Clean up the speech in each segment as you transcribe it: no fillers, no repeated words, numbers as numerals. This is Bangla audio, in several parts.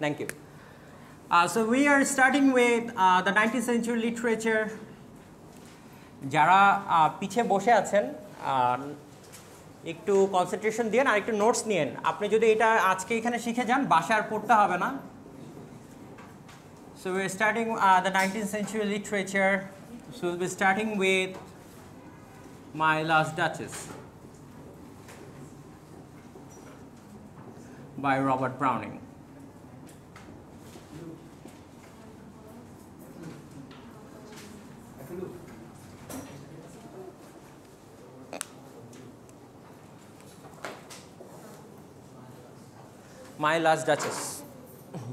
Thank you. So we are starting with the 19th century literature. যারা পিছে বসে আছেন একটু কনসেন্ট্রেশন দিন আর একটু নোটস নিয়েন। আপনি যদি এটা আজকে এখানে শিখে যান বাসায় আর পড়তে হবে না। So we're starting the 19th century literature. So we'll be starting with My Last Duchess by Robert Browning. My Last Duchess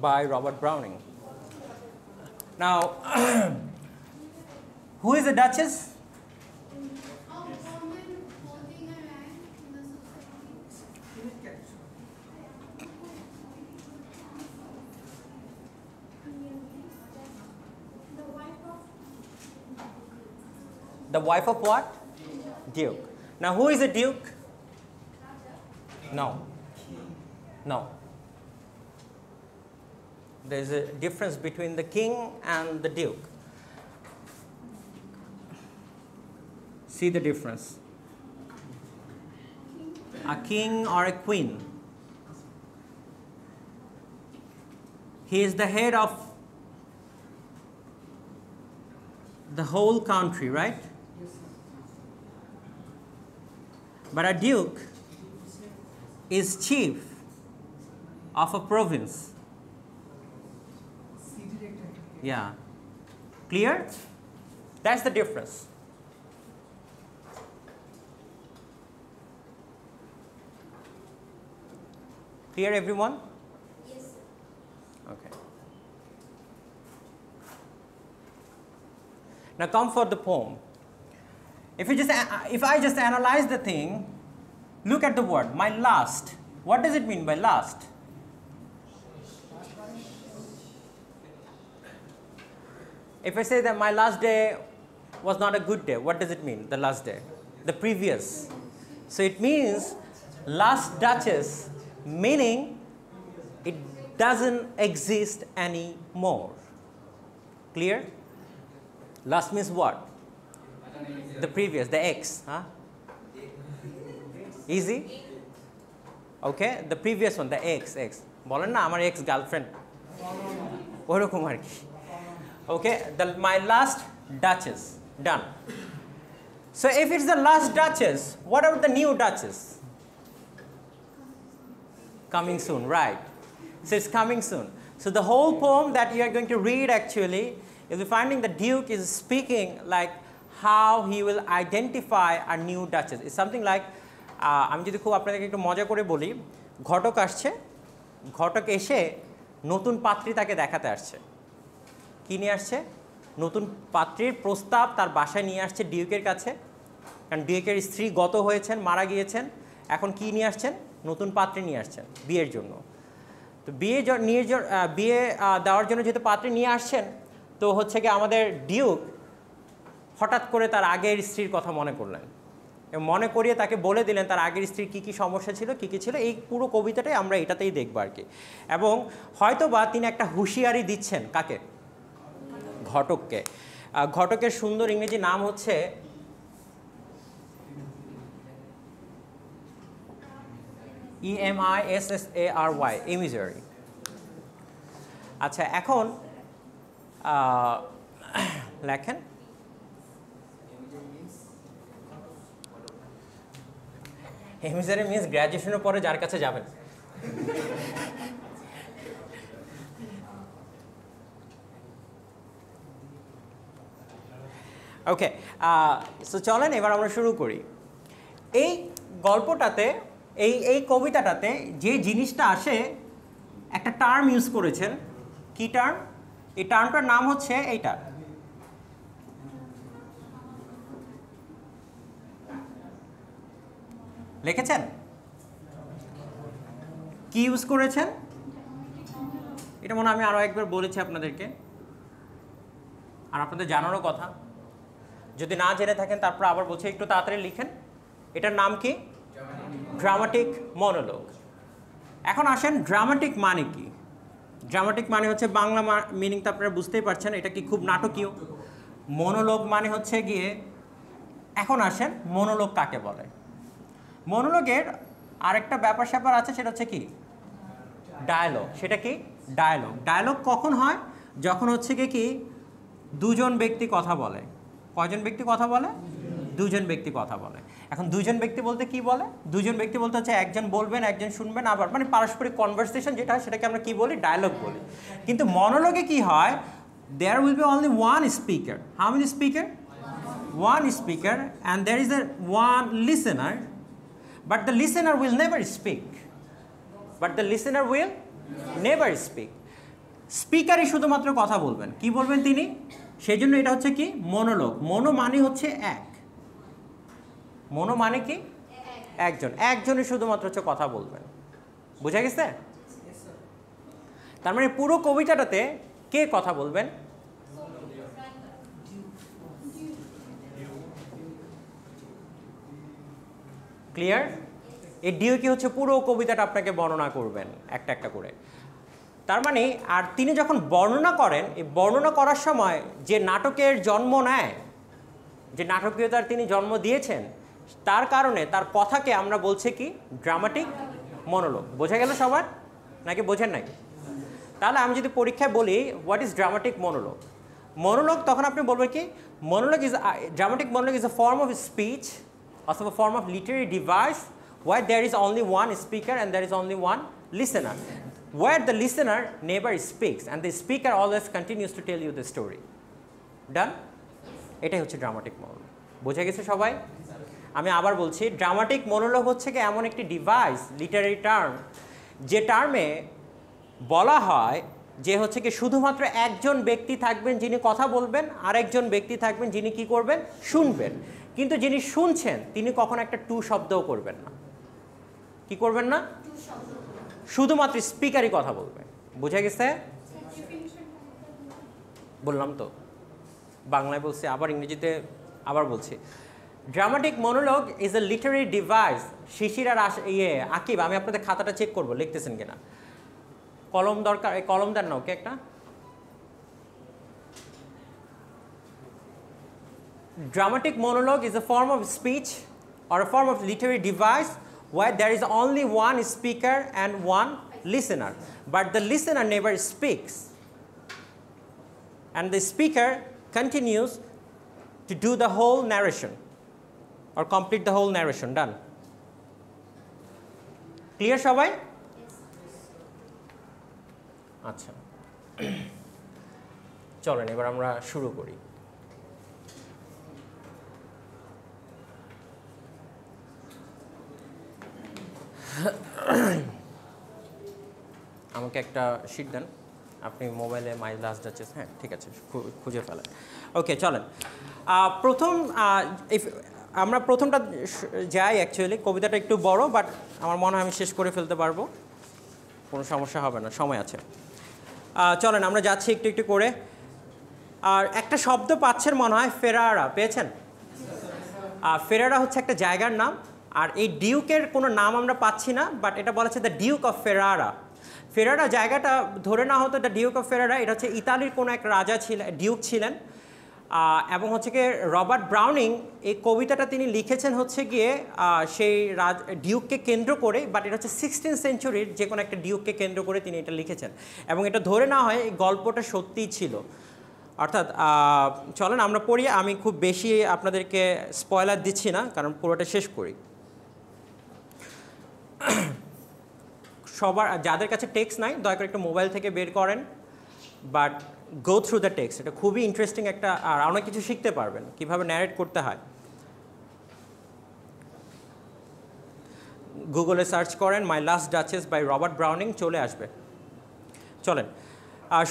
by Robert Browning. Now, who is a duchess? The wife of what? Duke. Now, who is a duke? No. No. There is a difference between the king and the duke. See the difference. A king or a queen. He is the head of the whole country, right? But a duke is chief of a province. Yeah. Clear? That's the difference. Clear, everyone? Yes, sir. Okay. Now come for the poem. If I just analyze the thing, look at the word, my last. What does it mean by last? If I say that my last day was not a good day, what does it mean, the last day? The previous. So it means last duchess, meaning it doesn't exist anymore. Clear? Last means what? The previous, the ex. Huh? Easy? Okay, the previous one, the ex. বলেন না আমার ex girlfriend ওরকম আর কি। Okay, my last duchess, done. So if it's the last duchess, what about the new duchess? Coming soon, right? So it's coming soon. So the whole poem that you are going to read actually, you'll be finding the Duke is speaking like how he will identify a new duchess. It's something like, আমি যদি খুব আপনাদেরকে একটু মজা করে বলি, ঘটক আসছে, ঘটক এসে নতুন পাত্রী তাকে দেখাতে আসছে। কি নিয়ে আসছে? নতুন পাত্রীর প্রস্তাব তার বাসায় নিয়ে আসছে ডিউকের কাছে, কারণ ডিউকের স্ত্রী গত হয়েছেন, মারা গিয়েছেন। এখন কি নিয়ে আসছেন? নতুন পাত্রী নিয়ে আসছেন বিয়ের জন্য। তো বিয়ে দেওয়ার জন্য যেহেতু পাত্রী নিয়ে আসছেন, তো হচ্ছে কি আমাদের ডিউক হঠাৎ করে তার আগের স্ত্রীর কথা মনে করলেন এবং মনে করিয়ে তাকে বলে দিলেন তার আগের স্ত্রীর কী কী সমস্যা ছিল, কী কী ছিল। এই পুরো কবিতাটাই আমরা এটাতেই দেখব আর কি। এবং হয়তোবা তিনি একটা হুঁশিয়ারি দিচ্ছেন কাকে? ঘটককে। ঘটকের সুন্দর ইংরেজি নাম হচ্ছে EMISSARY, emissary। আচ্ছা, এখন লেখেন emissary মিন্স গ্র্যাজুয়েশনের পরে যার কাছে যাবেন। ওকে, সো চলেন এবার আমরা শুরু করি। এই গল্পটাতে এই কবিতাটাতে যে জিনিসটা আসে, একটা টার্ম ইউজ করেছেন। কি টার্ম? এই টার্মটার নাম হচ্ছে এইটা, লিখেছেন? কি ইউজ করেছেন? এটা মনে আমি আরও একবার বলেছি আপনাদেরকে, আর আপনাদের জানারও কথা। যদি না জেনে থাকেন তারপর আবার বলছি, একটু তাড়াতাড়ি লিখেন। এটার নাম কি? Dramatic monologue. এখন আসেন ড্রামাটিক মানে কি? ড্রামাটিক মানে হচ্ছে বাংলা মিনিং তো আপনারা বুঝতেই পারছেন, এটা কি খুব নাটকীয়। মনোলগ মানে হচ্ছে গিয়ে, এখন আসেন মনোলগ কাকে বলে। মনোলগের আরেকটা ব্যাপার স্যাপার আছে, সেটা হচ্ছে কি ডায়ালগ। সেটা কি ডায়ালগ। ডায়ালগ কখন হয়? যখন হচ্ছে কি দুজন ব্যক্তি কথা বলে। কয়জন ব্যক্তি কথা বলে? দুজন ব্যক্তি কথা বলে। এখন দুজন ব্যক্তি বলতে কি বলে? দুজন ব্যক্তি বলতে হচ্ছে একজন বলবেন একজন শুনবেন, আবার মানে পারস্পরিক কনভারসেশন যেটা হয় সেটাকে আমরা কি বলি? ডায়ালগ বলি। কিন্তু মনোলগে কি হয়? There will be only one speaker. How many speaker? One speaker, and there is a one listener, but the listener will never speak. But the listener will never speak. স্পিকারই শুধুমাত্র কথা বলবেন। কি বলবেন তিনি? সেই জন্য এটা হচ্ছে কি মনোলগ। মনো মানে হচ্ছে এক। মনো মানে কি? একজন। একজনই শুধুমাত্র হচ্ছে কথা বলবেন। বুঝা গেছে? তার মানে পুরো কবিতাটাতে কে কথা বলবেন? ক্লিয়ার? এই ডিউকি হচ্ছে পুরো কবিতাটা আপনাকে বর্ণনা করবেন একটা একটা করে। তার মানে আর তিনি যখন বর্ণনা করেন, এই বর্ণনা করার সময় যে নাটকের জন্ম নেয়, যে নাটকীয়তার তিনি জন্ম দিয়েছেন, তার কারণে তার কথাকে আমরা বলছি কি ড্রামাটিক মনোলগ। বোঝা গেল সবার নাকি বোঝেন নাই? তাহলে আমি যদি পরীক্ষায় বলি what is dramatic monologue, monologue, তখন আপনি বলবেন কি monologue is dramatic monologue is a form of speech অথবা form of literary device where there is only one speaker and there is only one listener, where the listener never speaks and the speaker always continues to tell you the story. Done? এটাই হচ্ছে ড্রামাটিক মনোলগ। বোঝা গেছে সবাই? আমি আবার বলছি, ড্রামাটিক মনোলগ হচ্ছে কি এমন একটি ডিভাইস, লিটারি টার্ম, যে টার্মে বলা হয় যে হচ্ছে কি শুধুমাত্র একজন ব্যক্তি থাকবেন যিনি কথা বলবেন, আর একজন ব্যক্তি থাকবেন যিনি কি করবেন? শুনবেন। কিন্তু যিনি শুনছেন তিনি কখনো একটা টু শব্দও করবেন না। কি করবেন না? শুধুমাত্র স্পিকারই কথা বলবেন। বুঝা গেছে? বললাম তো, বাংলায় বলছি, আবার ইংরেজিতে আবার বলছি। Dramatic monologue is a literary device. Shishir আর আকিব, আমি আপনাদের খাতাটা চেক করবো লিখতেছেন কিনা। কলম দরকার, এই কলম দেন না ওকে একটা। Dramatic monologue is a form of speech or a form of literary device where there is only one speaker and one listener, but the listener never speaks, and the speaker continues to do the whole narration or complete the whole narration. Done? Clear সবাই? আচ্ছা, চলেন এবার আমরা শুরু করি। আমাকে একটা শিট দেন, আপনি মোবাইলে মাই লাস্ট ডাচেস, হ্যাঁ ঠিক আছে, খুঁজে ফেলেন। ওকে চলেন, আমরা প্রথমটা যাই। অ্যাকচুয়ালি কবিতাটা একটু বড়, বাট আমার মনে হয় আমি শেষ করে ফেলতে পারবো, কোনো সমস্যা হবে না, সময় আছে। চলেন আমরা যাচ্ছি একটু একটু করে। আর একটা শব্দ পাচ্ছেন মনে হয়, ফেরারা, পেয়েছেন? ফেরারা হচ্ছে একটা জায়গার নাম, আর এই ডিউকের কোনো নাম আমরা পাচ্ছি না, বাট এটা বলা হচ্ছে দ্য ডিউক অফ ফেরারা। ফেরারা জায়গাটা ধরে না হতো দ্য ডিউক অফ ফেরারা, এটা হচ্ছে ইতালির কোনো এক রাজা ছিলেন, ডিউক ছিলেন। এবং হচ্ছে গিয়ে রবার্ট ব্রাউনিং এই কবিতাটা তিনি লিখেছেন হচ্ছে গিয়ে সেই ডিউককে কেন্দ্র করে, বাট এটা হচ্ছে 16th সেঞ্চুরির যে কোনো একটা ডিউককে কেন্দ্র করে তিনি এটা লিখেছেন, এবং এটা ধরে না হয় এই গল্পটা সত্যিই ছিল। অর্থাৎ চলেন আমরা পড়ি, আমি খুব বেশি আপনাদেরকে স্পয়লার দিচ্ছি না, কারণ পুরোটা শেষ করি। সবার যাদের কাছে টেক্সট নাই দয়া করে একটু মোবাইল থেকে বের করেন, but go through the text. এটা খুবই ইন্টারেস্টিং একটা, আর অনেক কিছু শিখতে পারবেন কীভাবে ন্যারেট করতে হয়। গুগলে সার্চ করেন my last duchess by Robert Browning, চলে আসবে। চলেন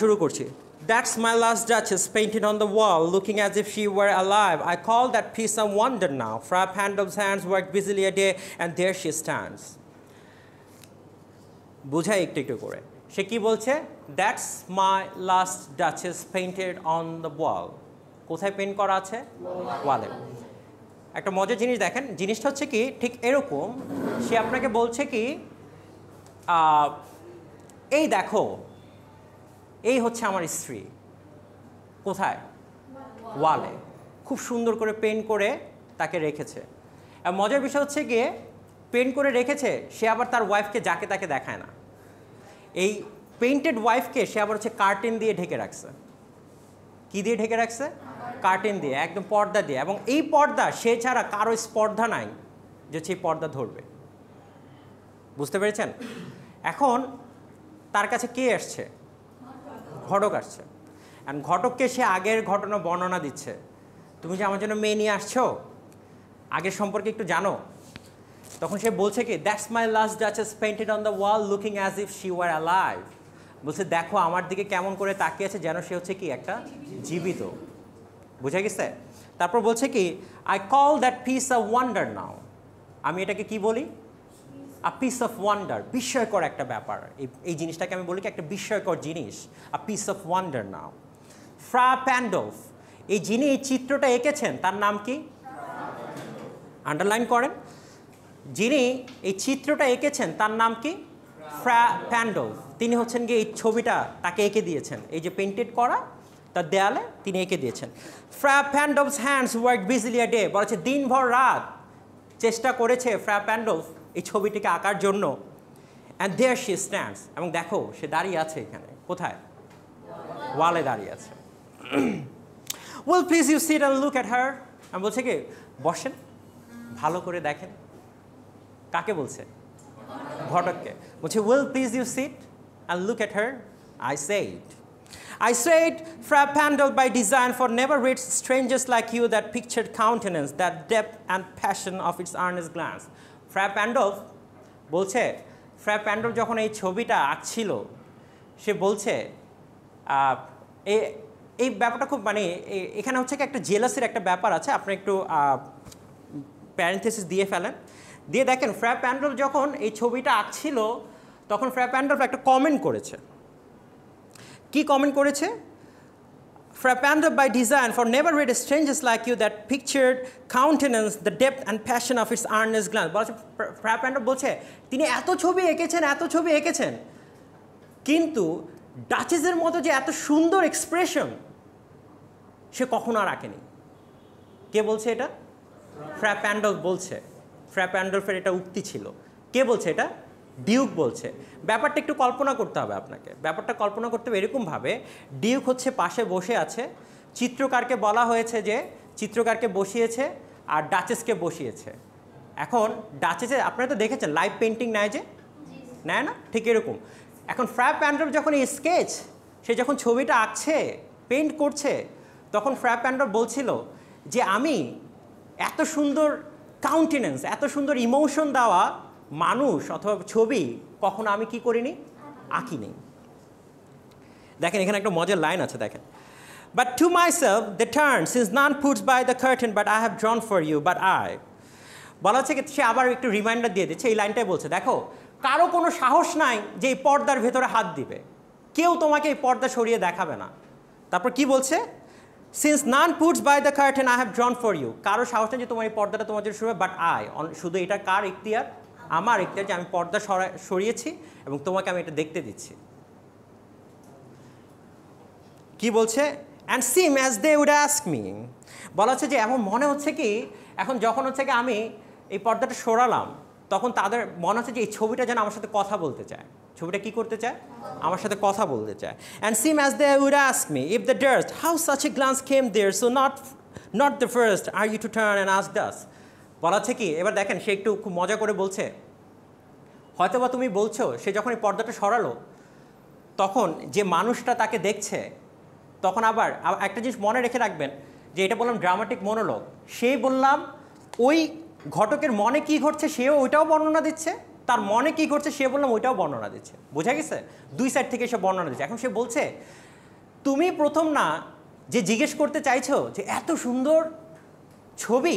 শুরু করছি। That's my last duchess painted on the wall, looking as if she were alive. I call that piece a wonder now. Fra Pandolf's hands work busily a day, and there she stands. বুঝাই একটু একটু করে, সে কি বলছে? That's my last duchess painted on the wall. কোথায় পেইন্ট করা আছে? ওয়ালে। একটা মজার জিনিস দেখেন, জিনিসটা হচ্ছে কি ঠিক এরকম, সে আপনাকে বলছে কি এই দেখো এই হচ্ছে আমার স্ত্রী। কোথায়? ওয়ালে। খুব সুন্দর করে পেন্ট করে তাকে রেখেছে। আর মজার বিষয় হচ্ছে গিয়ে পেন্ট করে রেখেছে, সে আবার তার ওয়াইফকে যাকে তাকে দেখায় না। এই পেইন্টেড ওয়াইফকে সে আবার হচ্ছে কার্টেন দিয়ে ঢেকে রাখছে। কি দিয়ে ঢেকে রাখছে? কার্টেন দিয়ে, একদম পর্দা দিয়ে। এবং এই পর্দা সে ছাড়া কারো স্পর্ধা নাই যে সেই পর্দা ধরবে। বুঝতে পেরেছেন? এখন তার কাছে কে আসছে? ঘটক আসছে। অ্যান্ড ঘটককে সে আগের ঘটনা বর্ণনা দিচ্ছে। তুমি যে আমার জন্য মেয়ে নিয়ে আসছো, আগের সম্পর্কে একটু জানো? তখন সে বলছে কি, that's my last duchess painted on the wall looking as if she war alive. বলছে দেখো আমার দিকে কেমন করে তাকিয়ে আছে, যেন সে হচ্ছে কি একটা জীবিত। বুঝা গেছে? তারপর বলছে কি, I call that piece of wonder now. আমি এটাকে কি বলি? আ পিস অফ ওয়ান্ডার, বিস্ময়কর একটা ব্যাপার। এই জিনিসটাকে আমি বলি কি একটা বিস্ময়কর জিনিস, আ পিস অফ ওয়ান্ডার নাও। ফ্রা প্যান্ডলফ, এই যিনি এই চিত্রটা এঁকেছেন তার নাম কি? আন্ডারলাইন করেন। যিনি এই চিত্রটা এঁকেছেন তার নাম কি? ফ্রা প্যান্ডলফ। তিনি হচ্ছেন গিয়ে এই ছবিটা তাকে এঁকে দিয়েছেন, এই যে পেইন্টেড করা তার দেয়ালে তিনি এঁকে দিয়েছেন। Fra Pandolf's hands work busily a day, বলা হচ্ছে দিনভর রাত চেষ্টা করেছে ফ্রা প্যান্ডলফ এই ছবিটিকে আঁকার জন্য। অ্যান্ড দেয়ার শি স্ট্যান্ডস, এবং দেখো সে দাঁড়িয়ে আছে এখানে। কোথায়? ওয়ালে দাঁড়িয়ে আছে। Will please you sit and look at her. আমি বলছে কি বসেন, ভালো করে দেখেন। কাকে বলছে? ঘটককে। বলছে will please you sit and look at her. I said, Fra Pandal by design, for never reads strangers like you that pictured countenance, that depth and passion of its earnest glance. Fra Pandal বলছে, Fra Pandal যখন এই ছবিটা আঁকছিল, সে বলছে এই ব্যাপারটা খুব মানে এখানে হচ্ছে কি একটা জেলাসের একটা ব্যাপার আছে। আপনি একটু প্যারেন্থেসিস দিয়ে ফেলেন, দিয়ে দেখেন ফ্রা প্যান্ডল যখন এই ছবিটা আঁকছিল তখন ফ্রা প্যান্ডল একটা কমেন্ট করেছে। কি কমেন্ট করেছে? Fra Pandal by design, for never read strangers like you that pictured countenance, the depth and passion of its earnest glance. বলছে ফ্রা প্যান্ডল বলছে তিনি এত ছবি এঁকেছেন, কিন্তু ডাচেসের মতো যে এত সুন্দর এক্সপ্রেশন সে কখনো আর আঁকেনি। কে বলছে এটা? ফ্রা প্যান্ডল বলছে। ফ্রা প্যান্ডলফের এটা উক্তি ছিল। কে বলছে এটা? ডিউক বলছে। ব্যাপারটা একটু কল্পনা করতে হবে আপনাকে। ব্যাপারটা কল্পনা করতে হবে এরকমভাবে, ডিউক হচ্ছে পাশে বসে আছে, চিত্রকারকে বলা হয়েছে যে চিত্রকারকে বসিয়েছে আর ডাচেসকে বসিয়েছে। এখন ডাচেসে আপনারা তো দেখেছেন লাইভ পেন্টিং নেয় যে, নেয় না? ঠিক এরকম। এখন ফ্রা প্যান্ডল যখন এই স্কেচ, সে যখন ছবিটা আঁকছে, পেইন্ট করছে, তখন ফ্রা প্যান্ডল বলছিল যে আমি এত সুন্দর কাউন্টেন্যান্স, এত সুন্দর ইমোশন দেওয়া মানুষ অথবা ছবি কখনো আমি কি করিনি? আঁকিনি। দেখেন এখানে একটা মজার লাইন আছে, দেখেন। But to myself they turn, since none puts by the curtain, but I have drawn for you, but I. বলা হচ্ছে কি সে আবার একটু রিমাইন্ডার দিয়ে দিচ্ছে, এই লাইনটাই বলছে, দেখো কারো কোনো সাহস নাই যে এই পর্দার ভেতরে হাত দিবে, কেউ তোমাকে এই পর্দা সরিয়ে দেখাবে না। তারপর কি বলছে? Since none puts by the curtain, I have drawn for you. কারো সাহস নেই যে তোমার এই পর্দাটা তোমার জন্য সরবে, বাট আই, শুধু এটা কার ইখতিয়ার? আমার ইখতিয়ার, যে আমি পর্দা সরিয়েছি এবং তোমাকে আমি এটা দেখতে দিচ্ছি। কি বলছে? And seem as they would ask me. বলা হচ্ছে যে এমন মনে হচ্ছে কি এখন যখন হচ্ছে কি আমি এই পর্দাটা সরালাম, তখন তাদের মনে হচ্ছে যে এই ছবিটা যেন আমার সাথে কথা বলতে চায়। ছবিটা কি করতে চায়? আমার সাথে কথা বলতে চায়। And seem as they would ask me, if the durst, how such a glance came there, so not the first are you to turn and ask us. বলা হচ্ছে কি, এবার দেখেন সে একটু খুব মজা করে বলছে, হয়তো বা তুমি বলছো সে যখন এই পর্দাটা সরালো তখন যে মানুষটা তাকে দেখছে, তখন আবার একটা জিনিস মনে রেখে রাখবেন যে এটা বললাম ড্রামাটিক মনোলগ, সেই বললাম ওই ঘটকের মনে কি ঘটছে সেও ওইটাও বর্ণনা দিচ্ছে, তার মনে কি ঘটছে সে বললাম ওইটাও বর্ণনা দিচ্ছে। বোঝা গেছে? দুই সাইড থেকে সে বর্ণনা দিচ্ছে। এখন সে বলছে তুমি প্রথম না যে জিজ্ঞেস করতে চাইছো যে এত সুন্দর ছবি,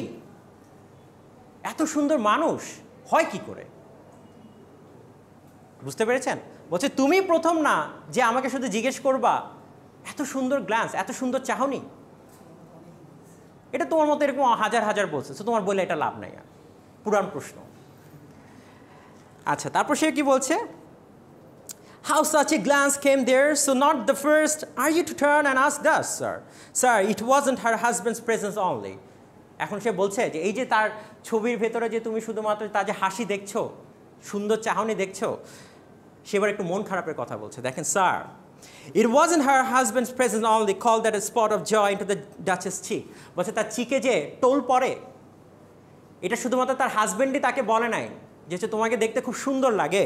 এত সুন্দর মানুষ হয় কি করে? বুঝতে পেরেছেন? বলছে তুমি প্রথম না যে আমাকে শুধু জিজ্ঞেস করবা এত সুন্দর গ্ল্যান্স, এত সুন্দর চাহনি, এটা তোমার মতো এরকম হাজার হাজার বলছে, তো তোমার বলে এটা লাভ নাই। পুরান প্রশ্ন। আচ্ছা, তারপর সে কি বলছে? How such a glance came there, so not the first. Are you to turn and ask us, sir? Sir, it wasn't her husband's presence only. এখন সে বলছে যে এই যে তার ছবির ভেতরে যে তুমি শুধুমাত্র তার যে হাসি দেখছো, সুন্দর চাহনি দেখছো, সে এবার একটু মন খারাপের কথা বলছে। দেখেন, sir, it wasn't her husband's presence only called that a spot of joy into the Duchess' cheek. বলছে তার চিকে যে টোল পড়ে, এটা শুধুমাত্র তার হাজবেন্ডই তাকে বলে নাই যে তোমাকে দেখতে খুব সুন্দর লাগে,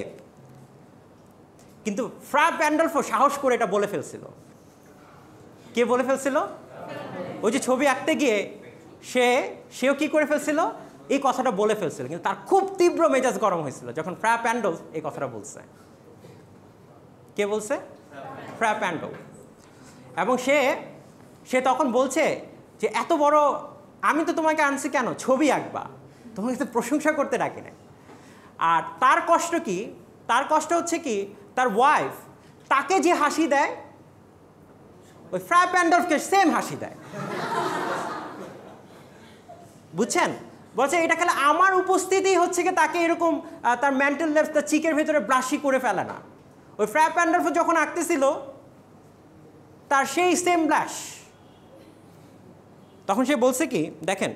কিন্তু ফ্রা প্যান্ডলফো সাহস করে এটা বলে ফেলছিল। কে বলে ফেলছিল? ওই যে ছবি আঁকতে গিয়ে সেও কি করে ফেলছিল? এই কথাটা বলে ফেলছিল, কিন্তু তার খুব তীব্র মেজাজ গরম হয়েছিল যখন ফ্রা প্যান্ডলফ এই কথাটা বলছে। কে বলছে? ফ্রা প্যান্ডলফ। এবং সে তখন বলছে যে এত বড়, আমি তো তোমাকে আনছি কেন? ছবি আঁকবা, তোমাকে তো প্রশংসা করতে ডাকি না। আর তার কষ্ট কি? তার কষ্ট হচ্ছে কি, তার ওয়াইফ তাকে যে হাসি দেয়, ওই ফ্রা প্যান্ডলফকে সেম হাসি দেয়। বুঝছেন? বলছে এটা খেলে আমার উপস্থিতি হচ্ছে কি তাকে এরকম তার মেন্টাল লেভস, তার চিকের ভেতরে ব্লাশি করে ফেলে না। ওই ফ্রা প্যান্ডলফ যখন আঁকতেছিল তার সেই সেম ব্লাশ। তখন সে বলছে কি, দেখেন,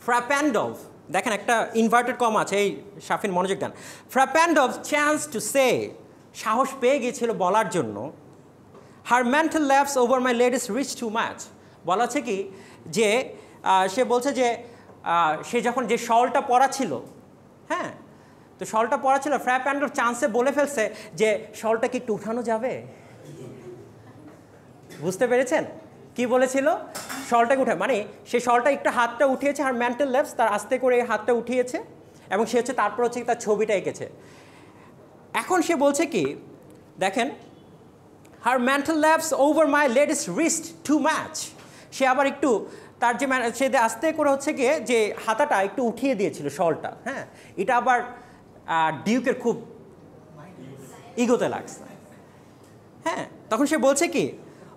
ফ্রা প্যান্ডলফ, দেখেন একটা ইনভার্টেড কম আছে, এই শাফিন মনোযোগ দেন। ফ্রা প্যান্ডলফ চান্স টু সে, সাহস পেয়ে গিয়েছিল বলার জন্য, her mantle laps over my lady's reach to match. বলা হচ্ছে কি যে সে বলছে যে সে যখন যে শলটা পরা ছিল, হ্যাঁ, তো শলটা পরা ছিল, ফ্রা প্যান্ডলফ চান্সে বলে ফেলছে যে শলটা কি একটু উঠানো যাবে? বুঝতে পেরেছেন কি বলেছিল? শলটাকে উঠে, মানে সে শলটা একটু হাতটা উঠিয়েছে, আর মেন্টাল ল্যাপস তার আস্তে করে হাতটা উঠিয়েছে, এবং সে হচ্ছে তারপর হচ্ছে তার ছবিটা এঁকেছে। এখন সে বলছে কি, দেখেন, her mantle laps over my lady's wrist to match. সে আবার একটু তার যে সে আস্তে করে হচ্ছে গিয়ে যে হাতাটা একটু উঠিয়ে দিয়েছিল শলটা, হ্যাঁ, এটা আবার ডিউকের খুব ইগোতে লাগছে। হ্যাঁ, তখন সে বলছে কি,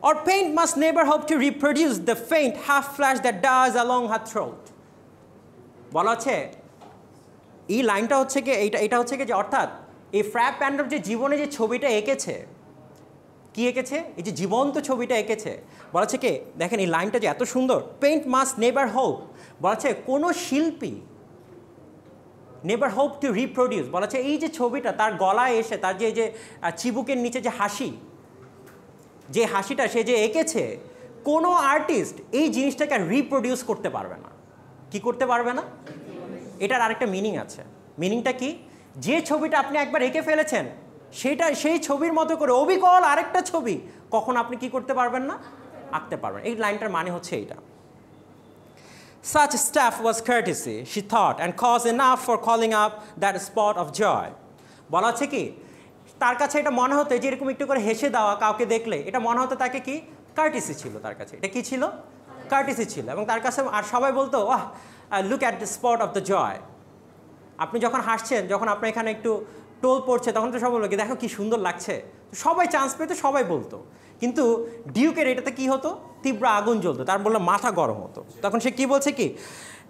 or paint must never hope to reproduce the faint half flash that dies along her throat. বলা হচ্ছে এই লাইনটা হচ্ছে কি, এটা হচ্ছে কি যে অর্থাৎ এই ফ্রা প্যান্ডলফ যে জীবনে যে ছবিটা এঁকেছে, কি এঁকেছে? এই যে জীবন্ত ছবিটা এঁকেছে, বলা হচ্ছে কি, দেখেন এই লাইনটা যে এত সুন্দর, পেইন্ট মাস্ট নেভার হোপ, বলা হচ্ছে কোনো শিল্পী নেভার হোপ টু রিপ্রোডিউস, বলা হচ্ছে এই যে ছবিটা তার গলায় এসে তার যে চিবুকের নিচে যে হাসি, যে হাসিটা সে যে এঁকেছে, কোনো আর্টিস্ট এই জিনিসটাকে রিপ্রোডিউস করতে পারবে না। কি করতে পারবে না? এটার আরেকটা মিনিং আছে। মিনিংটা কি? যে ছবিটা আপনি একবার এঁকে ফেলেছেন, সেই ছবির মতো করে অবিকল আরেকটা ছবি কখন আপনি কি করতে পারবেন না? আঁকতে পারবেন। এই লাইনটার মানে হচ্ছে এইটা। Such stuff was courtesy, she thought, and cause enough for calling up that spot of joy. বলা হচ্ছে কি, তার কাছে এটা মনে হতো যে এরকম একটু করে হেসে দেওয়া কাউকে দেখলে, এটা মনে হতো তাকে কি কার্টিসি ছিল তার কাছে। এটা কি ছিল? কার্টিসি ছিল। এবং তার কাছে আর সবাই বলতো, ওয়াহ, look at the spot of the joy. আপনি যখন হাসছেন, যখন আপনার এখানে একটু টোল পড়ছে, তখন তো সবাই বলবে কি, দেখো কি সুন্দর লাগছে। সবাই চান্স পেতো, সবাই বলতো। কিন্তু ডিউকের এটাতে কি হতো? তীব্র আগুন জ্বলতো, তার বললাম মাথা গরম হতো। তখন সে কি বলছে কি,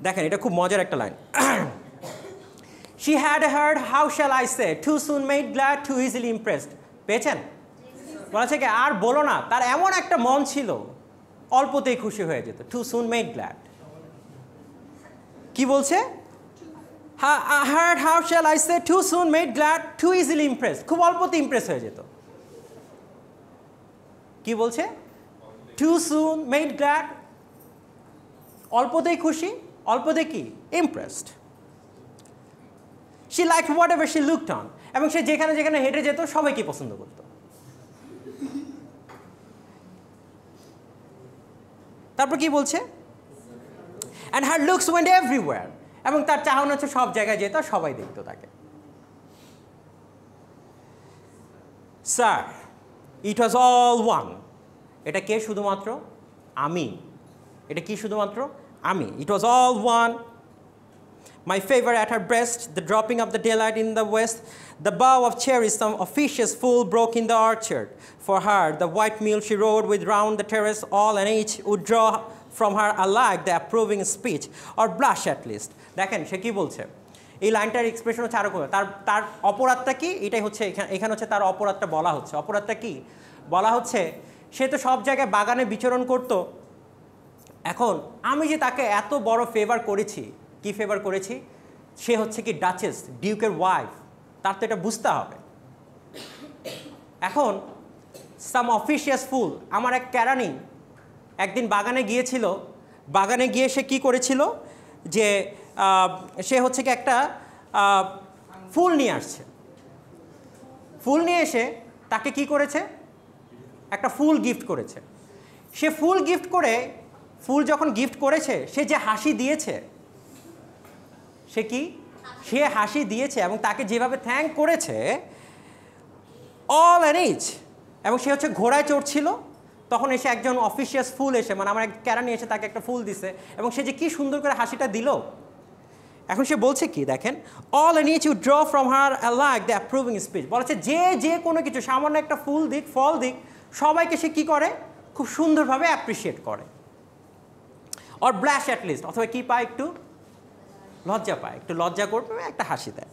দেখেন এটা খুব মজার একটা line. She had heard, how shall I say, too soon made glad, too easily impressed. পেয়েছেন? বলেছে কি, আর বলো না, তার এমন একটা মন ছিল, অল্পতেই খুশি হয়ে যেত। Too soon made glad. কি বলছে? I heard, how shall I say, too soon made glad, too easily impressed. খুব অল্পতে ইমপ্রেস হয়ে যেত। কি বলছে? Too soon made glad, অল্পতেই খুশি, অল্পতে কি? Impressed. She liked whatever she looked on. এবং সে যেখানে যেখানে হেঁটে যেত সবাইকে পছন্দ করত। তারপর কি বলছে? And her looks went everywhere. এবং তার চাহনা হচ্ছে সব জায়গায় যেত, সবাই দেখত তাকে। Sir, it was all one. এটা কে? শুধুমাত্র আমি। এটা কি? শুধুমাত্র আমি। It was all one. My favor at her breast, the dropping of the daylight in the west, the bough of cherries some officious fool broke in the orchard. For her, the white mule she rode with round the terrace, all and each would draw from her alike the approving speech, or blush at least. দেখেন সে কি বলছে? এই লাইনটার এক্সপ্রেশন হচ্ছে আরও তার তার অপরাধটা কি, এটাই হচ্ছে এখানে হচ্ছে তার অপরাধটা বলা হচ্ছে। অপরাধটা কি বলা হচ্ছে, সে তো সব জায়গায় বাগানে বিচরণ করতো, এখন আমি যে তাকে এত বড় ফেভার করেছি, কি ফেভার করেছি, সে হচ্ছে কি ডাচেস, ডিউকের ওয়াইফ, তার তো এটা বুঝতে হবে। এখন সাম অফিশিয়াস ফুল, আমার এক কেরানি একদিন বাগানে গিয়েছিল, বাগানে গিয়ে সে কী করেছিল যে সে হচ্ছে কি একটা ফুল নিয়ে আসছে, ফুল নিয়ে এসে তাকে কি করেছে, একটা ফুল গিফট করেছে। সে ফুল গিফট করে, ফুল যখন গিফট করেছে, সে যে হাসি দিয়েছে, সে কি, সে হাসি দিয়েছে এবং তাকে যেভাবে থ্যাঙ্ক করেছে অল অ্যান এজ, এবং সে হচ্ছে ঘোড়ায় চড়ছিল, তখন এসে একজন অফিশিয়াস ফুল এসে, মানে আমার এক কেরানি এসে তাকে একটা ফুল দিছে, এবং সে যে কি সুন্দর করে হাসিটা দিল। এখন সে বলছে কি দেখেন, all an as you draw from her like the approving speech, বলেছে যে কোনো কিছু, সামান্য একটা ফুল দিক, ফল দিক, সবাইকে সে কি করে, খুব সুন্দরভাবে অ্যাপ্রিসিয়েট করে। অর ব্ল্যাশ অ্যাট লিস্ট, অথবা কি পায়, একটু লজ্জা পায়, একটু লজ্জা করবে, একটা হাসি দেয়।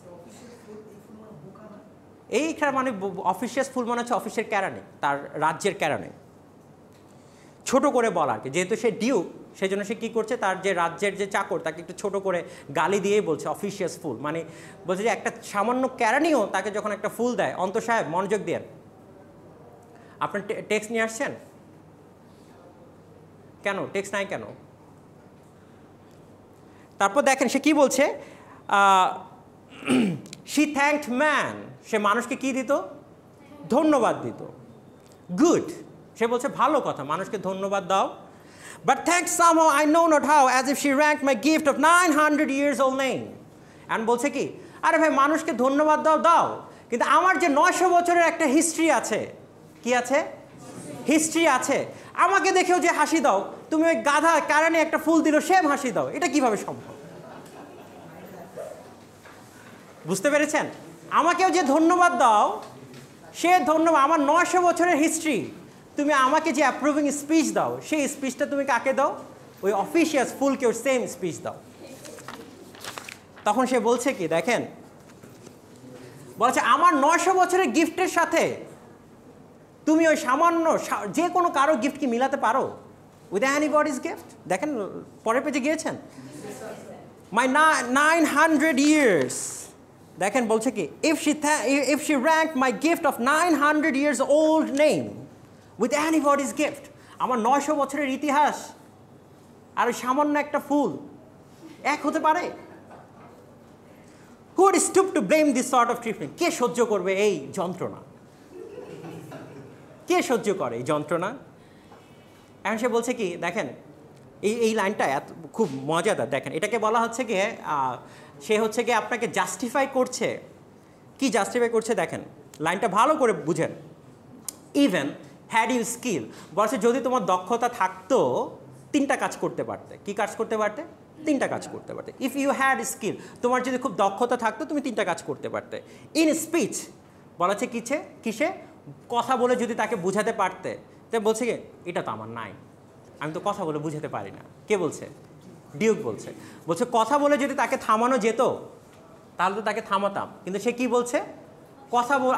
এইখানে মানে অফিসিয়াস ফুল মানে হচ্ছে অফিসের কেরানি, তার রাজ্যের কেরানি, ছোট করে বলা আর কি, যেহেতু সে ডিউক, সেই জন্য সে কী করছে, তার যে রাজ্যের যে চাকর তাকে একটু ছোট করে গালি দিয়েই বলছে অফিসিয়াস ফুল, মানে বলছে যে একটা সামান্য কেরানিও তাকে যখন একটা ফুল দেয়। অন্তর সাহেব মনোযোগ দেন, আপনার টেক্সট নিয়ে আসছেন কেন, টেক্সট নাই কেন? তারপর দেখেন সে কি বলছে, শি থ্যাঙ্কড ম্যান, সে মানুষকে কি দিত, ধন্যবাদ দিত। গুড, সে বলছে ভালো কথা, মানুষকে ধন্যবাদ দাও। But thanks somehow I know not how as if she ranked my gift of 900 years old name. And বলছে কি, আরে ভাই মানুষকে ধন্যবাদ দাও দাও, কিন্তু আমার যে 900 বছরের একটা হিস্ট্রি আছে, কি আছে, হিস্ট্রি আছে, আমাকে দেখেও যে হাসি দাও, তুমি ওই গাধা কারণে একটা ফুল দিল সেম হাসি দাও, এটা কিভাবে সম্ভব? বুঝতে পেরেছেন? আমাকেও যে ধন্যবাদ দাও, সে ধন্যবাদ, আমার 900 বছরের হিস্ট্রি, তুমি আমাকে যে অ্যাপ্রুভিং স্পিচ দাও, সেই স্পিচটা তুমি কাকে দাও, ওই অফিশিয়াস ফুলকেও সেম স্পিচ দাও। তখন সে বলছে কি দেখেন, বলছে আমার 900 বছরের গিফটের সাথে তুমি ওই সামান্য যে কোনো কারো গিফট কি মিলাতে পারো, উইথ এনিবডিজ গিফট? দেখেন পরের পেজে গিয়েছেন, মাই 900 years, দেখেন বলছে কি, if she ranked my gift of 900 years old name with anybody's gift, আমার 900 বছরের ইতিহাস আর সামান্য একটা ফুল এক হতে পারে? Who would stoop to blame this sort of treatment? কে সহ্য করবে এই যন্ত্রণা? কে সহ্য করে এই যন্ত্রণা? এখন সে বলছে কি দেখেন, এই লাইনটা খুব মজাদার। দেখেন এটাকে বলা হচ্ছে গিয়ে, সে হচ্ছে গিয়ে আপনাকে জাস্টিফাই করছে। কি জাস্টিফাই করছে দেখেন, লাইনটা ভালো করে বুঝেন। ইভেন হ্যাড ইউ স্কিল, বলছে যদি তোমার দক্ষতা থাকতো 3টা কাজ করতে পারতে। কি কাজ করতে পারতে? 3টা কাজ করতে পারতে। ইফ ইউ হ্যাড স্কিল, তোমার যদি খুব দক্ষতা থাকতো তুমি 3টা কাজ করতে পারতে। ইন স্পিচ বলা হচ্ছে কিসে, কথা বলে যদি তাকে বুঝাতে পারতে। তাই বলছে কি এটা তো আমার নাই, আমি তো কথা বলে বুঝাতে পারি না। কে বলছে? ডিউক বলছে। বলছে কথা বলে যদি তাকে থামানো যেত তাহলে তো তাকে থামাতাম, কিন্তু সে কি বলছে,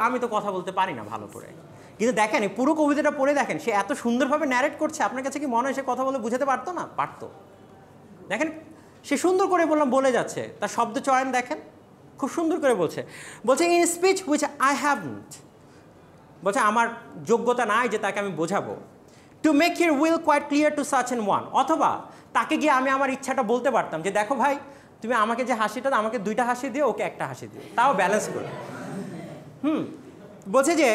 আমি তো কথা বলতে পারি না ভালো করে। কিন্তু দেখেন এই পুরো কবিতাটা পড়ে দেখেন, সে এত সুন্দরভাবে ন্যারেট করছে, আপনার কাছে কি মনে হয় সে কথা বলে বুঝাতে পারতো না? পারতো। দেখেন সে সুন্দর করে বলে যাচ্ছে, তার শব্দ চয়ন দেখেন খুব সুন্দর করে বলছে। In speech which I haven't, বলছে আমার যোগ্যতা নাই যে তাকে আমি বোঝাবো। To make here will quite clear to such an one, অথবা তাকে গিয়ে আমি আমার ইচ্ছাটা বলতে পারতাম যে দেখো ভাই, তুমি আমাকে যে হাসিটা, আমাকে 2টা হাসি দিও, ওকে একটা হাসি দিও, তাও ব্যালেন্স করে। বলছে যে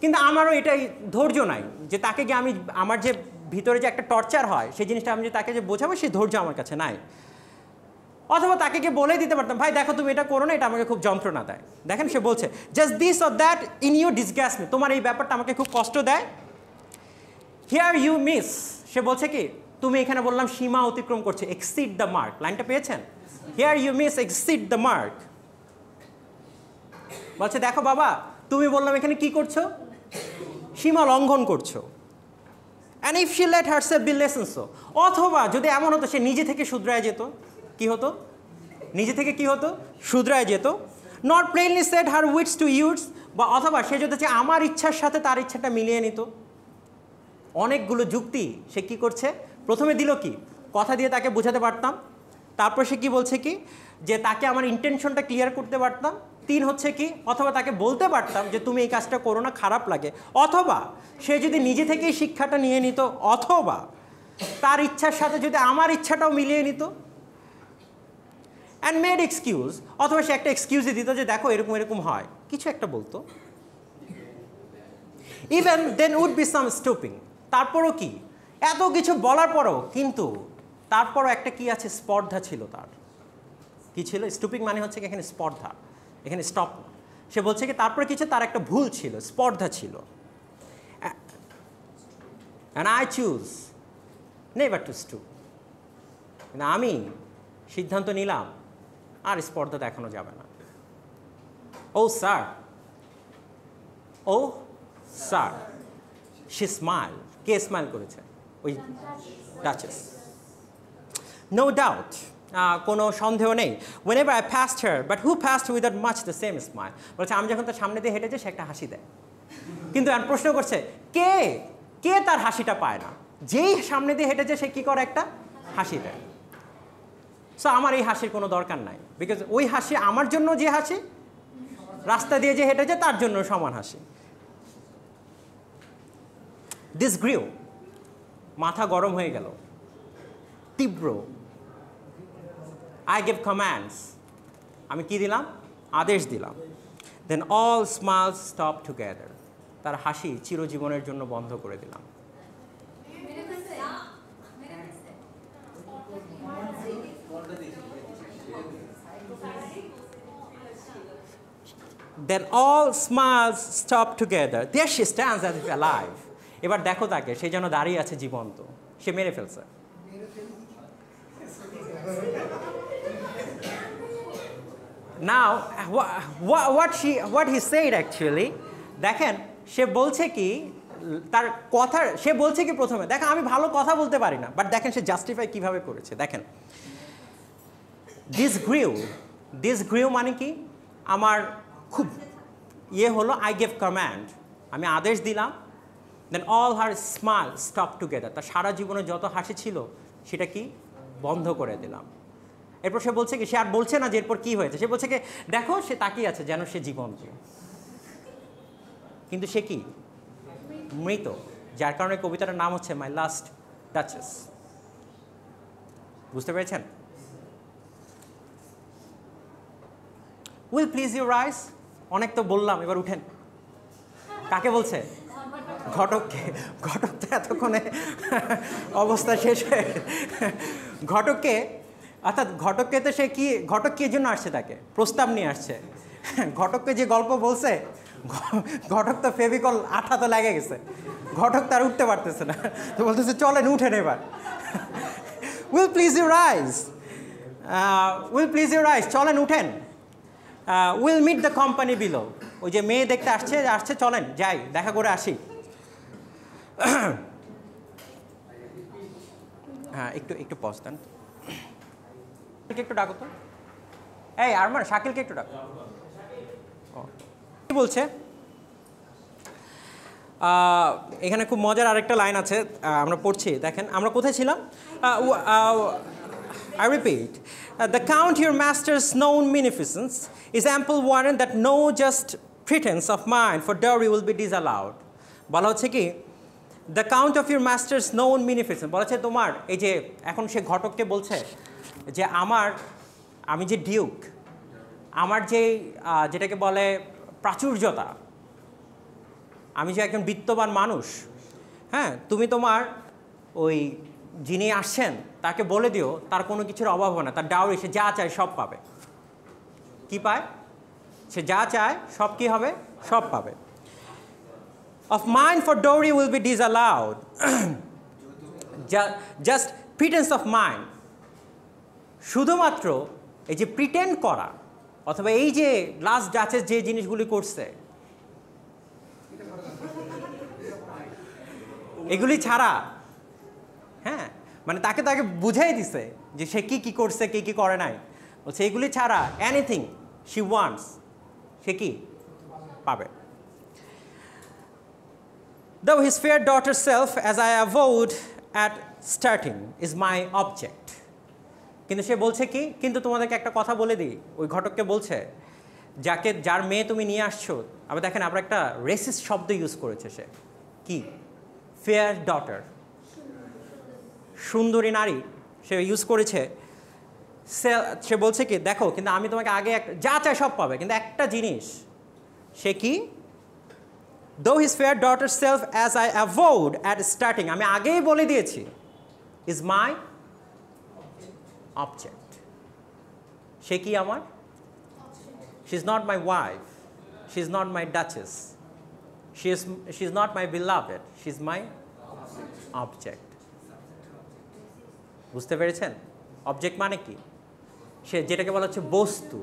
কিন্তু আমারও এটাই ধৈর্য নাই যে তাকে গিয়ে আমি, আমার যে ভিতরে যে একটা টর্চার হয় সেই জিনিসটা আমি যে তাকে যে বোঝাবো, সেই ধৈর্য আমার কাছে নাই। অথবা তাকে গিয়ে বলে দিতে পারতাম, ভাই দেখো তুমি এটা করো না, এটা আমাকে খুব যন্ত্রণা দেয়। দেখেন সে বলছে just this or that in you disgust me, তোমার এই ব্যাপারটা আমাকে খুব কষ্ট দেয়। হিয়ার ইউ মিস, সে বলছে কি তুমি এখানে বললাম সীমা অতিক্রম করছে, এক্সিড দ্য মার্ক, লাইনটা পেয়েছেন? Here you miss exceed the mark, বলছে দেখো বাবা তুমি বললাম এখানে কি করছো, সীমা লঙ্ঘন করছো। And if she let herself be lessons, অথবা যদি এমন হতো সে নিজে থেকে শুধরায় যেত, কি হতো? নিজে থেকে কি হতো, শুধরায় যেত। Not plainly said her wits to use, বা অথবা সে যদি আমার ইচ্ছার সাথে তার ইচ্ছাটা মিলিয়ে নিত। অনেকগুলো যুক্তি সে কি করছে, প্রথমে দিল কি, কথা দিয়ে তাকে বোঝাতে পারতাম। তারপর সে কি বলছে কি, যে তাকে আমার ইন্টেনশনটা ক্লিয়ার করতে পারতাম। 3 হচ্ছে কি, অথবা তাকে বলতে পারতাম যে তুমি এই কাজটা করো না, খারাপ লাগে। অথবা সে যদি নিজে থেকেই শিক্ষাটা নিয়ে নিত, অথবা তার ইচ্ছার সাথে যদি আমার ইচ্ছাটাও মিলিয়ে নিত। অ্যান্ড মেড এক্সকিউজ, অথবা সে একটা এক্সকিউজই দিত যে দেখো এরকম এরকম হয়, কিছু একটা বলতো। Even then would be some stopping, তারপরও কি, এত কিছু বলার পরও কিন্তু তারপরও একটা কি আছে, স্পর্ধা ছিল তার। কি ছিল? স্টুপিং মানে হচ্ছে কি এখানে স্পর্ধা, এখানে স্টপ না। সে বলছে কি তারপরে কিছু তার একটা ভুল ছিল, স্পর্ধা ছিল। And I choose never to stoop, আমি সিদ্ধান্ত নিলাম আর স্পর্ধা দেখানো যাবে না। ও স্যার, ও স্যার, সে স্মাইল, কে স্মাইল করেছে? ওই ডাচেস। নো ডাউট, কোনো সন্দেহ নেই। whenever I passed her, but who passed without much the same smile, বলছে আমি যখন তার সামনে দিয়ে হেঁটেছি সে একটা হাসি দেয়, কিন্তু আর প্রশ্ন করছে কে কে তার হাসিটা পায় না? যেই সামনে দিয়ে হেঁটেছে সে কি করে, একটা হাসি দেয়। সো আমার এই হাসির কোনো দরকার নাই, বিকজ ওই হাসি আমার জন্য যে হাসি, রাস্তা দিয়ে যে হেঁটেছে তার জন্য সমান হাসি। দিস গ্রিউ, মাথা গরম হয়ে গেল, তীব্র। I gave commands, আমি কি দিলাম, আদেশ দিলাম। Then all smiles stopped together, তার হাসি চিরজীবনের জন্য বন্ধ করে দিলাম। Then all smiles stopped together. There she stands as if alive. এবার দেখো তাকে, সে যেন দাঁড়িয়ে আছে জীবন্ত, সে মেরে ফেলছে। Now what he said actually, দেখেন সে বলছে কি, তার কথা সে বলছে কি, প্রথমে দেখেন আমি ভালো কথা বলতে পারি না, বাট দেখেন সে জাস্টিফাই কিভাবে করেছে। দেখেন, দিস গ্রিউ মানে কি, আমার খুব হলো, আই গেভ কমান্ড, আমি আদেশ দিলাম। Then all her smile stop together, তার সারা জীবনে যত হাসি ছিল সেটা কি, বন্ধ করে দিলাম। এরপর সে বলছে কি, সে আর বলছে না যে এরপর কি হয়েছে, সে বলছে কি দেখো সে তাকিয়ে আছে যেন সে জীবন্ত, কিন্তু সে কি, মৃত। যার কারণে কবিতাটার নাম হচ্ছে মাই লাস্ট ডাচেস। বুঝতে পেরেছেন? উইল প্লিজ ইউর আইস, অনেক তো বললাম, এবার উঠেন। কাকে বলছে? ঘটককে। ঘটক তো এতক্ষণে অবস্থা শেষ হয়ে, ঘটককে, অর্থাৎ ঘটককে তো সে কি, ঘটক কি জন্য আসছে, তাকে প্রস্তাব নিয়ে আসছে। ঘটককে যে গল্প বলছে, ঘটক তো ফেভিকল আঠা তো লেগে গেছে, ঘটক তার উঠতে পারতেছে না, তো বলতেছে চলেন উঠেন এবার। Will please your eyes, will please your eyes, চলেন উঠেন। Will meet the company below, ওই যে মেয়ে দেখতে আসছে চলেন যাই, দেখা করে আসি। হ্যাঁ, একটু পজ দেন, একটু ডাকো তো, এই আরমান, শাকিলকে একটু ডাকো। কি বলছে এখানে, খুব মজার আরেকটা লাইন আছে, আমরা পড়ছি, দেখেন আমরা কোথায় ছিলাম। I repeat, the count your master's known munificence is ample warrant that no just pretense of mine for dowry will be disallowed. বলা হচ্ছে কি, the count of your master's known munificence, বলা হচ্ছে তোমার এই যে, এখন সে ঘটককে বলছে যে আমি যে ডিউক, আমার যে যেটাকে বলে প্রাচুর্যতা, আমি যে একজন বিত্তবান মানুষ, হ্যাঁ, তুমি তোমার ওই যিনি আসছেন তাকে বলে দিও তার কোনো কিছুর অভাব হয় না, তার ডাউরি সে যা চায় সব পাবে। কি পায়? সে যা চায় সব কি হবে, সব পাবে। Of mine for dowry will be disallowed. Just pretense of mine, শুধুমাত্র এই যে প্রিটেন্ড করা, অথবা এই যে লাস্ট ডাচেস যে জিনিসগুলি করছে, এগুলি ছাড়া, হ্যাঁ, মানে তাকে বুঝাই দিছে যে সে কি করছে, কি করে নাই, বলছে এগুলি ছাড়া এনিথিং শি ওয়ান্টস সে কি পাবে। Though his fair daughter self, as I avowed at starting, is my object. কিন্তু সে বলছে কি, কিন্তু তোমাদেরকে একটা কথা বলে দিই, ওই ঘটককে বলছে যার মেয়ে তুমি নিয়ে আসছো, আবার দেখেন আবার একটা রেসিস্ট শব্দ ইউজ করেছে সে, কি ফেয়ার ডটার, সুন্দরী নারী সে ইউজ করেছে। সে বলছে কি দেখো, কিন্তু আমি তোমাকে আগে যা চাই সব পাবে, কিন্তু একটা জিনিস সে কি, though his fair daughter self, as I avowed at starting, আমি আগেই বলে দিয়েছি, is my object. সে কি আমার, she is not my wife, she is not my duchess, she is not my beloved, she is my object. বুঝতে পেরেছেন? অবজেক্ট মানে কি, সে যেটাকে বলা হচ্ছে বস্তু,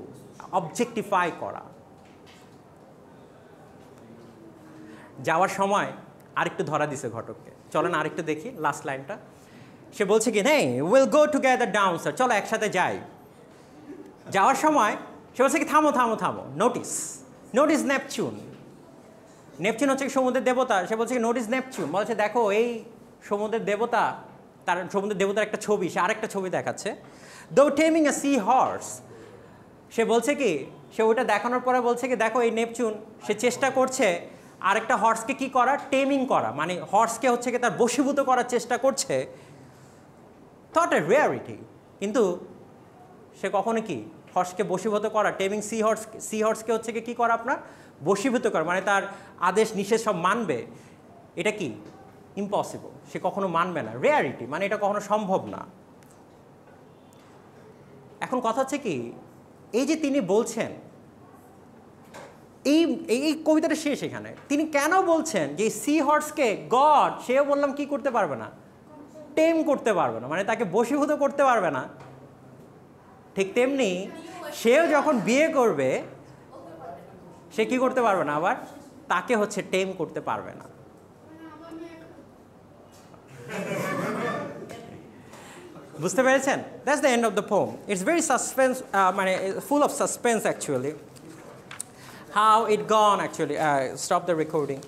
অবজেক্টিফাই করা। যাওয়ার সময় আরেকটু ধরা দিছে ঘটককে, চলেন আরেকটু দেখি লাস্ট লাইনটা। সে বলছে কি, নেই will go together down sir, চলো একসাথে যাই। যাওয়ার সময় সে বলছে কি থামো থামো থামো, নোটিস নোটিস নেপচুন। নেপচুন হচ্ছে সমুদ্রের দেবতা। সে বলছে কি নোটিস নেপচুন, বলছে দেখো এই সমুদ্রের দেবতা, তার সমুদ্রের দেবতার একটা ছবি, সে আরেকটা ছবি দেখাচ্ছে। দো টেমিং এ সি হর্স, সে বলছে কি, সে ওইটা দেখানোর পরে বলছে কি দেখো এই নেপচুন সে চেষ্টা করছে আরেকটা হর্সকে কি করা, টেমিং করা, মানে হর্সকে হচ্ছে কি তার বশীভূত করার চেষ্টা করছে। থট এ রেয়ারিটি, কিন্তু সে কখনো কি হর্সকে বশীভূত করা, টেমিং সি হর্সকে হচ্ছে কি করা আপনার বশীভূত করা, মানে তার আদেশ নিষেধ সব মানবে, এটা কি ইম্পসিবল, সে কখনো মানবে না। রেয়ারিটি মানে এটা কখনো সম্ভব না। এখন কথা হচ্ছে কি, এই যে তিনি বলছেন, এই কবিতাটা শেষ এখানে, তিনি কেন বলছেন যে সি হর্সকে গড, সেও বললাম কি করতে পারবে না, টেম করতে পারবে না, মানে তাকে বশীভূত করতে পারবে না। ঠিক তেমনি সেও যখন বিয়ে করবে সে কি করতে পারবে না, আবার তাকে হচ্ছে টেম করতে পারবে না। বুঝতে পেরেছেন? That's the end of the poem. It's very suspense, মানে full of suspense actually, how it gone actually. Stop the recording.